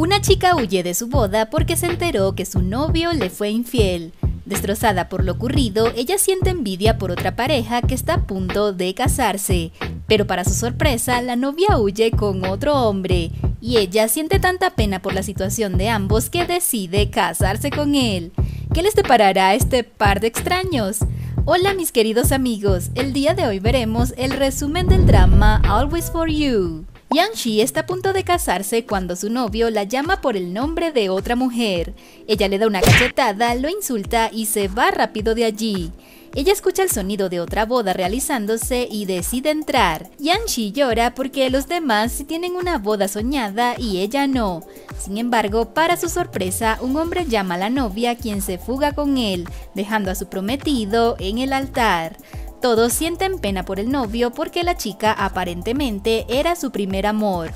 Una chica huye de su boda porque se enteró que su novio le fue infiel. Destrozada por lo ocurrido, ella siente envidia por otra pareja que está a punto de casarse. Pero para su sorpresa, la novia huye con otro hombre y ella siente tanta pena por la situación de ambos que decide casarse con él. ¿Qué les deparará a este par de extraños? Hola mis queridos amigos, el día de hoy veremos el resumen del drama Always for You. Yang-shi está a punto de casarse cuando su novio la llama por el nombre de otra mujer. Ella le da una cachetada, lo insulta y se va rápido de allí. Ella escucha el sonido de otra boda realizándose y decide entrar. Yang-shi llora porque los demás sí tienen una boda soñada y ella no. Sin embargo, para su sorpresa, un hombre llama a la novia quien se fuga con él, dejando a su prometido en el altar. Todos sienten pena por el novio porque la chica aparentemente era su primer amor.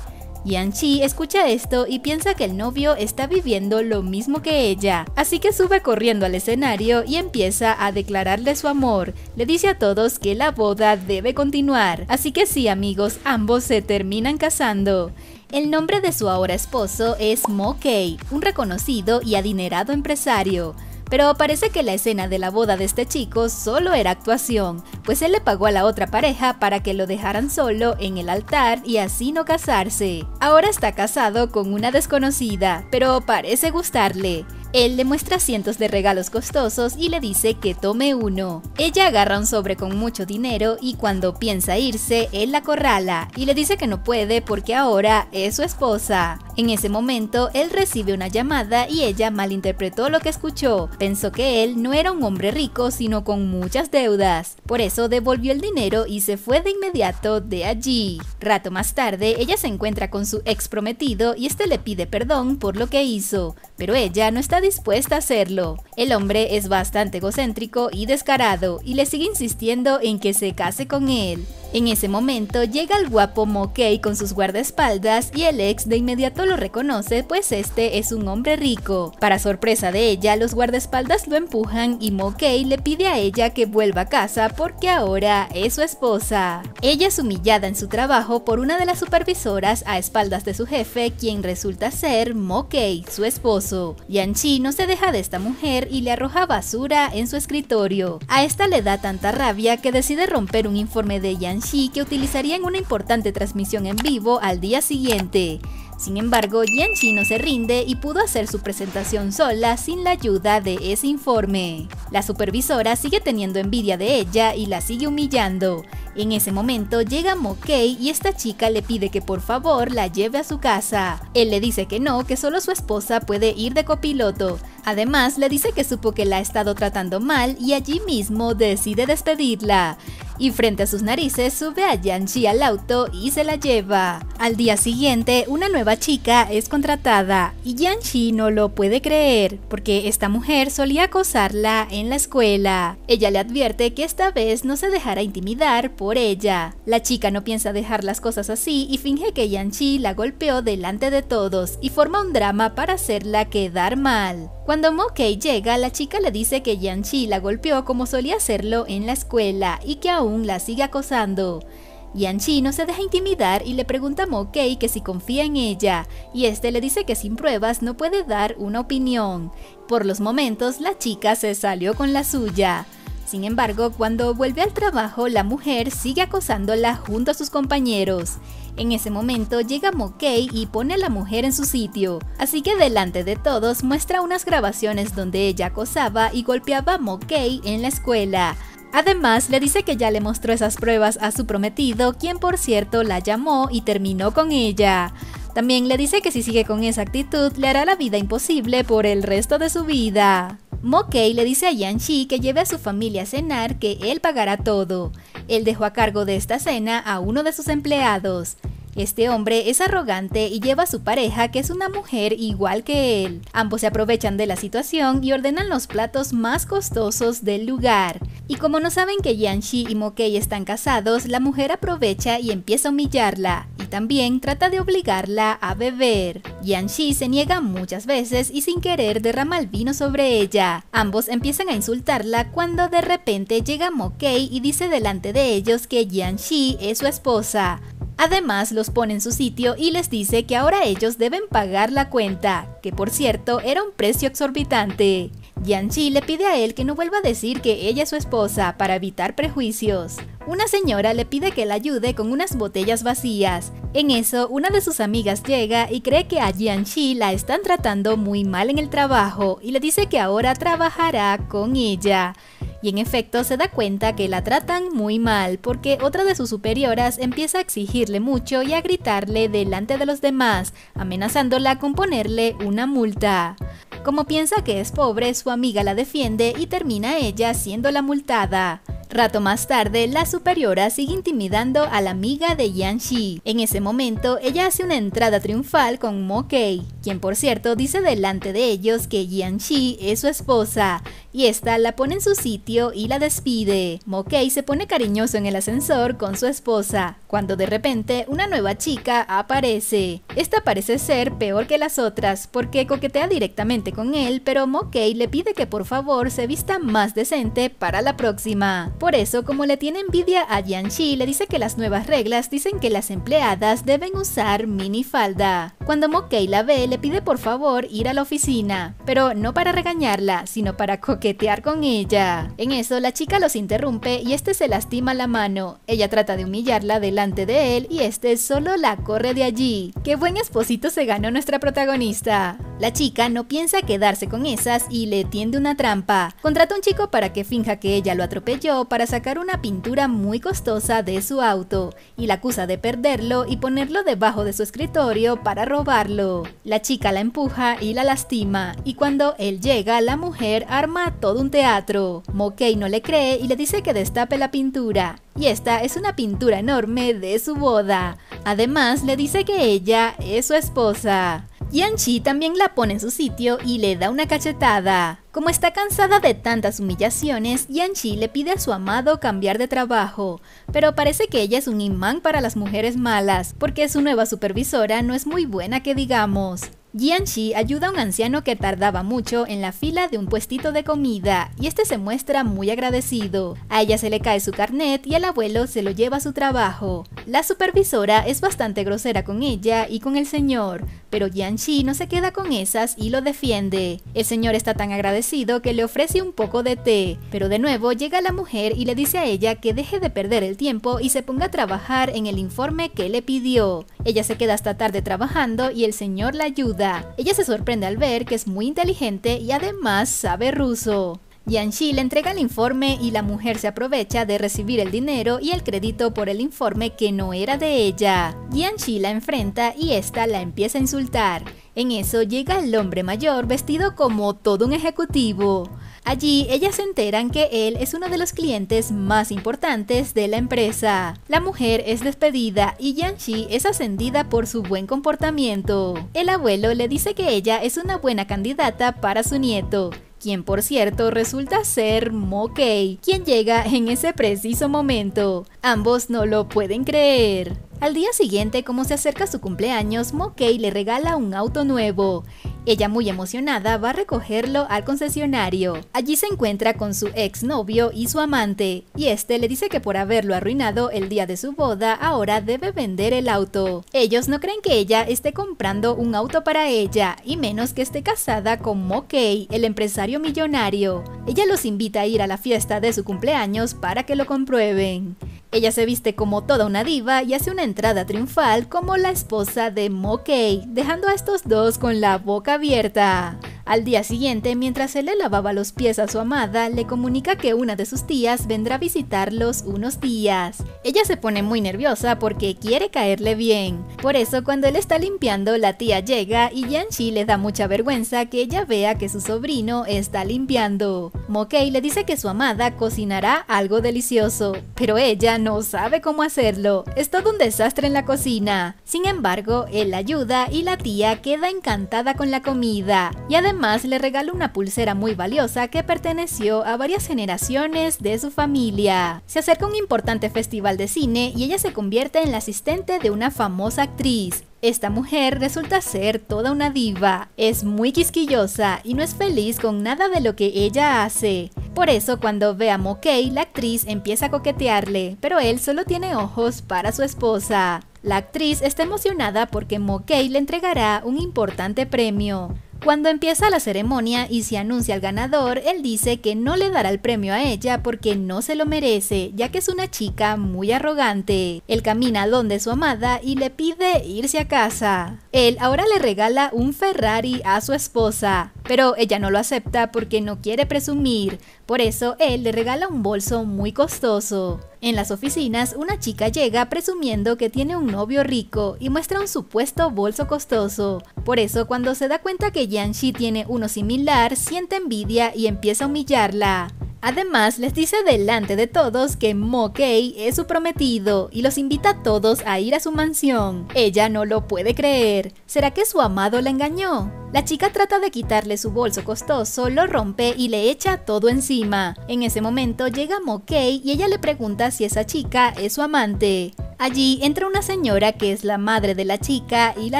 Yang-shi escucha esto y piensa que el novio está viviendo lo mismo que ella, así que sube corriendo al escenario y empieza a declararle su amor. Le dice a todos que la boda debe continuar, así que sí amigos, ambos se terminan casando. El nombre de su ahora esposo es Mo-kei, un reconocido y adinerado empresario. Pero parece que la escena de la boda de este chico solo era actuación, pues él le pagó a la otra pareja para que lo dejaran solo en el altar y así no casarse. Ahora está casado con una desconocida, pero parece gustarle. Él le muestra cientos de regalos costosos y le dice que tome uno. Ella agarra un sobre con mucho dinero y cuando piensa irse, él la acorrala y le dice que no puede porque ahora es su esposa. En ese momento, él recibe una llamada y ella malinterpretó lo que escuchó. Pensó que él no era un hombre rico, sino con muchas deudas. Por eso devolvió el dinero y se fue de inmediato de allí. Rato más tarde, ella se encuentra con su ex prometido y este le pide perdón por lo que hizo, pero ella no está dispuesta a hacerlo. El hombre es bastante egocéntrico y descarado y le sigue insistiendo en que se case con él. En ese momento llega el guapo Mo-kei con sus guardaespaldas y el ex de inmediato lo reconoce pues este es un hombre rico. Para sorpresa de ella, los guardaespaldas lo empujan y Mo-kei le pide a ella que vuelva a casa porque ahora es su esposa. Ella es humillada en su trabajo por una de las supervisoras a espaldas de su jefe, quien resulta ser Mo-kei, su esposo. Yang-shi no se deja de esta mujer y le arroja basura en su escritorio. A esta le da tanta rabia que decide romper un informe de Yang-shi que utilizaría en una importante transmisión en vivo al día siguiente. Sin embargo, Yang-shi no se rinde y pudo hacer su presentación sola sin la ayuda de ese informe. La supervisora sigue teniendo envidia de ella y la sigue humillando. En ese momento llega Mo-kei y esta chica le pide que por favor la lleve a su casa. Él le dice que no, que solo su esposa puede ir de copiloto. Además, le dice que supo que la ha estado tratando mal y allí mismo decide despedirla. Y frente a sus narices sube a Yang-shi al auto y se la lleva. Al día siguiente, una nueva chica es contratada y Yang-shi no lo puede creer porque esta mujer solía acosarla en la escuela. Ella le advierte que esta vez no se dejará intimidar por ella. La chica no piensa dejar las cosas así y finge que Yang-shi la golpeó delante de todos y forma un drama para hacerla quedar mal. Cuando Mo-kei llega, la chica le dice que Yang-shi la golpeó como solía hacerlo en la escuela y que aún la sigue acosando. Yang-shi no se deja intimidar y le pregunta a Mo-kei que si confía en ella, y este le dice que sin pruebas no puede dar una opinión. Por los momentos, la chica se salió con la suya. Sin embargo, cuando vuelve al trabajo, la mujer sigue acosándola junto a sus compañeros. En ese momento llega Mo-kei y pone a la mujer en su sitio, así que delante de todos muestra unas grabaciones donde ella acosaba y golpeaba a Mo-kei en la escuela. Además, le dice que ya le mostró esas pruebas a su prometido, quien por cierto la llamó y terminó con ella. También le dice que si sigue con esa actitud, le hará la vida imposible por el resto de su vida. Mo-kei le dice a Yang-shi que lleve a su familia a cenar, que él pagará todo. Él dejó a cargo de esta cena a uno de sus empleados. Este hombre es arrogante y lleva a su pareja, que es una mujer igual que él. Ambos se aprovechan de la situación y ordenan los platos más costosos del lugar. Y como no saben que Yang-shi y Mo-kei están casados, la mujer aprovecha y empieza a humillarla. Y también trata de obligarla a beber. Yang-shi se niega muchas veces y sin querer derrama el vino sobre ella. Ambos empiezan a insultarla cuando de repente llega Mo-kei y dice delante de ellos que Yang-shi es su esposa. Además, los pone en su sitio y les dice que ahora ellos deben pagar la cuenta, que por cierto era un precio exorbitante. Jianqi le pide a él que no vuelva a decir que ella es su esposa para evitar prejuicios. Una señora le pide que la ayude con unas botellas vacías. En eso, una de sus amigas llega y cree que a Jianqi la están tratando muy mal en el trabajo y le dice que ahora trabajará con ella. Y en efecto se da cuenta que la tratan muy mal porque otra de sus superioras empieza a exigirle mucho y a gritarle delante de los demás, amenazándola con ponerle una multa. Como piensa que es pobre, su amiga la defiende y termina ella siendo la multada. Rato más tarde, la superiora sigue intimidando a la amiga de Jianqi. En ese momento, ella hace una entrada triunfal con Mo Kei, quien por cierto dice delante de ellos que Jianqi es su esposa, y esta la pone en su sitio y la despide. Mo Kei se pone cariñoso en el ascensor con su esposa, cuando de repente una nueva chica aparece. Esta parece ser peor que las otras, porque coquetea directamente con él, pero Mo Kei le pide que por favor se vista más decente para la próxima. Por eso, como le tiene envidia a Jianqi, le dice que las nuevas reglas dicen que las empleadas deben usar minifalda. Cuando Mo Kei la ve, le pide por favor ir a la oficina, pero no para regañarla, sino para coquetear con ella. En eso, la chica los interrumpe y este se lastima la mano. Ella trata de humillarla delante de él y este solo la corre de allí. ¡Qué buen esposito se ganó nuestra protagonista! La chica no piensa quedarse con esas y le tiende una trampa. Contrata a un chico para que finja que ella lo atropelló para sacar una pintura muy costosa de su auto y la acusa de perderlo y ponerlo debajo de su escritorio para robarlo. La chica la empuja y la lastima y cuando él llega, la mujer arma todo un teatro. Mo Kei no le cree y le dice que destape la pintura. Y esta es una pintura enorme de su boda. Además, le dice que ella es su esposa. Jianqi también la pone en su sitio y le da una cachetada. Como está cansada de tantas humillaciones, Jianqi le pide a su amado cambiar de trabajo, pero parece que ella es un imán para las mujeres malas, porque su nueva supervisora no es muy buena que digamos. Jianqi ayuda a un anciano que tardaba mucho en la fila de un puestito de comida y este se muestra muy agradecido. A ella se le cae su carnet y el abuelo se lo lleva a su trabajo. La supervisora es bastante grosera con ella y con el señor, pero Jianqi no se queda con esas y lo defiende. El señor está tan agradecido que le ofrece un poco de té, pero de nuevo llega la mujer y le dice a ella que deje de perder el tiempo y se ponga a trabajar en el informe que le pidió. Ella se queda hasta tarde trabajando y el señor la ayuda. Ella se sorprende al ver que es muy inteligente y además sabe ruso. Jianqi le entrega el informe y la mujer se aprovecha de recibir el dinero y el crédito por el informe que no era de ella. Jianqi la enfrenta y esta la empieza a insultar. En eso llega el hombre mayor vestido como todo un ejecutivo. Allí ellas se enteran que él es uno de los clientes más importantes de la empresa. La mujer es despedida y Jianqi es ascendida por su buen comportamiento. El abuelo le dice que ella es una buena candidata para su nieto, quien por cierto resulta ser Mo Kei, quien llega en ese preciso momento. Ambos no lo pueden creer. Al día siguiente, como se acerca su cumpleaños, Mo Kei le regala un auto nuevo. Ella, muy emocionada, va a recogerlo al concesionario. Allí se encuentra con su exnovio y su amante, y este le dice que por haberlo arruinado el día de su boda, ahora debe vender el auto. Ellos no creen que ella esté comprando un auto para ella, y menos que esté casada con Mo Kei, el empresario millonario. Ella los invita a ir a la fiesta de su cumpleaños para que lo comprueben. Ella se viste como toda una diva y hace una entrada triunfal como la esposa de Mo Kei, dejando a estos dos con la boca abierta. Al día siguiente, mientras él le lavaba los pies a su amada, le comunica que una de sus tías vendrá a visitarlos unos días. Ella se pone muy nerviosa porque quiere caerle bien. Por eso, cuando él está limpiando, la tía llega y Jianqi le da mucha vergüenza que ella vea que su sobrino está limpiando. Mo Kei le dice que su amada cocinará algo delicioso, pero ella no sabe cómo hacerlo. Es todo un desastre en la cocina. Sin embargo, él la ayuda y la tía queda encantada con la comida. Y además le regala una pulsera muy valiosa que perteneció a varias generaciones de su familia. Se acerca un importante festival de cine y ella se convierte en la asistente de una famosa actriz. Esta mujer resulta ser toda una diva, es muy quisquillosa y no es feliz con nada de lo que ella hace. Por eso cuando ve a Mo-kei, la actriz empieza a coquetearle, pero él solo tiene ojos para su esposa. La actriz está emocionada porque Mo-kei le entregará un importante premio. Cuando empieza la ceremonia y se anuncia al ganador, él dice que no le dará el premio a ella porque no se lo merece, ya que es una chica muy arrogante. Él camina donde su amada y le pide irse a casa. Él ahora le regala un Ferrari a su esposa, pero ella no lo acepta porque no quiere presumir. Por eso él le regala un bolso muy costoso. En las oficinas, una chica llega presumiendo que tiene un novio rico y muestra un supuesto bolso costoso. Por eso, cuando se da cuenta que Jianxi tiene uno similar, siente envidia y empieza a humillarla. Además, les dice delante de todos que Mo-kei es su prometido y los invita a todos a ir a su mansión. Ella no lo puede creer. ¿Será que su amado la engañó? La chica trata de quitarle su bolso costoso, lo rompe y le echa todo encima. En ese momento llega Mo-kei y ella le pregunta si esa chica es su amante. Allí entra una señora que es la madre de la chica y la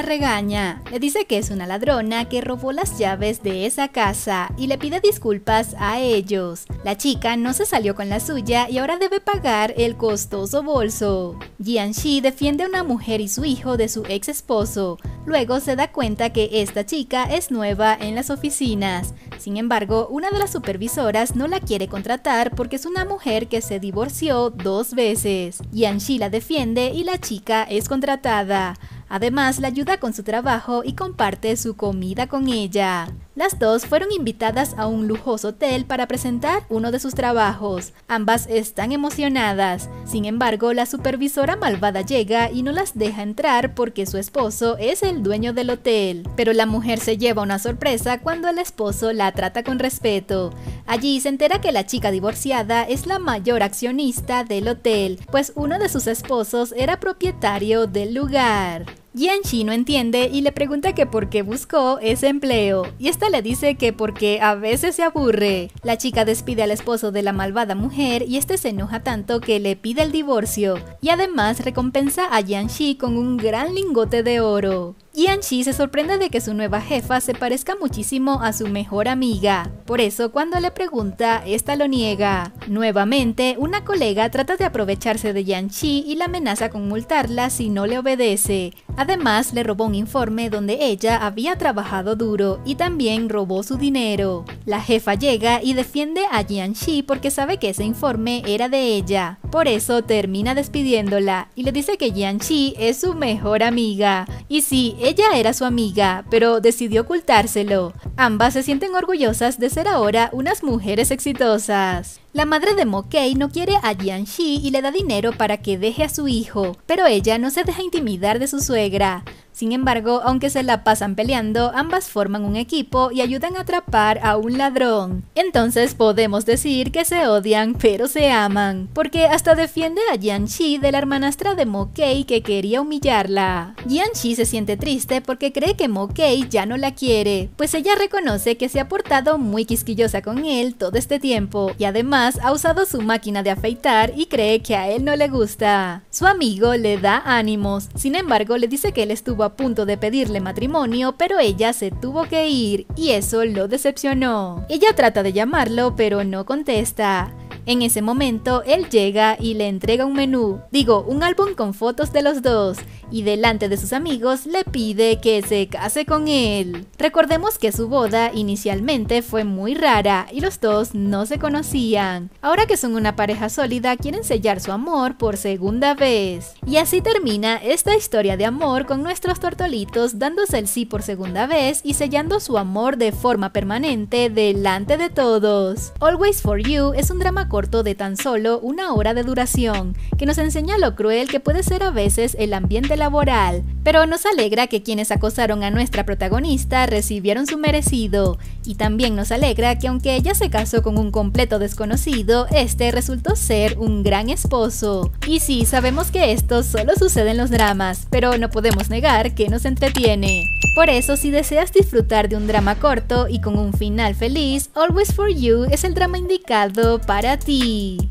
regaña. Le dice que es una ladrona que robó las llaves de esa casa y le pide disculpas a ellos. La chica no se salió con la suya y ahora debe pagar el costoso bolso. Jianxi defiende a una mujer y su hijo de su ex esposo. Luego se da cuenta que esta chica es nueva en las oficinas. Sin embargo, una de las supervisoras no la quiere contratar porque es una mujer que se divorció 2 veces. Jianxi la defiende y la chica es contratada. Además, la ayuda con su trabajo y comparte su comida con ella. Las dos fueron invitadas a un lujoso hotel para presentar uno de sus trabajos. Ambas están emocionadas. Sin embargo, la supervisora malvada llega y no las deja entrar porque su esposo es el dueño del hotel. Pero la mujer se lleva una sorpresa cuando el esposo la trata con respeto. Allí se entera que la chica divorciada es la mayor accionista del hotel, pues uno de sus esposos era propietario del lugar. Jianxi no entiende y le pregunta que por qué buscó ese empleo, y esta le dice que porque a veces se aburre. La chica despide al esposo de la malvada mujer y este se enoja tanto que le pide el divorcio, y además recompensa a Jianxi con un gran lingote de oro. Jianxi se sorprende de que su nueva jefa se parezca muchísimo a su mejor amiga, por eso cuando le pregunta, esta lo niega. Nuevamente, una colega trata de aprovecharse de Jianxi y la amenaza con multarla si no le obedece. Además, le robó un informe donde ella había trabajado duro y también robó su dinero. La jefa llega y defiende a Jianxi porque sabe que ese informe era de ella. Por eso termina despidiéndola y le dice que Jianxi es su mejor amiga. Y sí, ella era su amiga, pero decidió ocultárselo. Ambas se sienten orgullosas de ser ahora unas mujeres exitosas. La madre de Mo-kei no quiere a Jianxi y le da dinero para que deje a su hijo, pero ella no se deja intimidar de su suegra. Sin embargo, aunque se la pasan peleando, ambas forman un equipo y ayudan a atrapar a un ladrón. Entonces podemos decir que se odian pero se aman, porque hasta defiende a Jianxi de la hermanastra de Mo-kei que quería humillarla. Jianxi se siente triste porque cree que Mo-kei ya no la quiere, pues ella reconoce que se ha portado muy quisquillosa con él todo este tiempo y además ha usado su máquina de afeitar y cree que a él no le gusta. Su amigo le da ánimos, sin embargo le dice que él estuvo a punto de pedirle matrimonio, pero ella se tuvo que ir y eso lo decepcionó. Ella trata de llamarlo, pero no contesta. En ese momento, él llega y le entrega un menú, un álbum con fotos de los dos, y delante de sus amigos le pide que se case con él. Recordemos que su boda inicialmente fue muy rara y los dos no se conocían. Ahora que son una pareja sólida, quieren sellar su amor por segunda vez. Y así termina esta historia de amor con nuestros tortolitos dándose el sí por segunda vez y sellando su amor de forma permanente delante de todos. Always for You es un drama corto de tan solo 1 hora de duración, que nos enseña lo cruel que puede ser a veces el ambiente laboral, pero nos alegra que quienes acosaron a nuestra protagonista recibieron su merecido, y también nos alegra que aunque ella se casó con un completo desconocido, este resultó ser un gran esposo. Y sí, sabemos que esto solo sucede en los dramas, pero no podemos negar que nos entretiene. Por eso, si deseas disfrutar de un drama corto y con un final feliz, Always for You es el drama indicado para ti.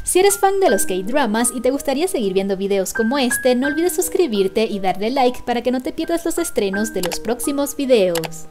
Si eres fan de los K-dramas y te gustaría seguir viendo videos como este, no olvides suscribirte y darle like para que no te pierdas los estrenos de los próximos videos.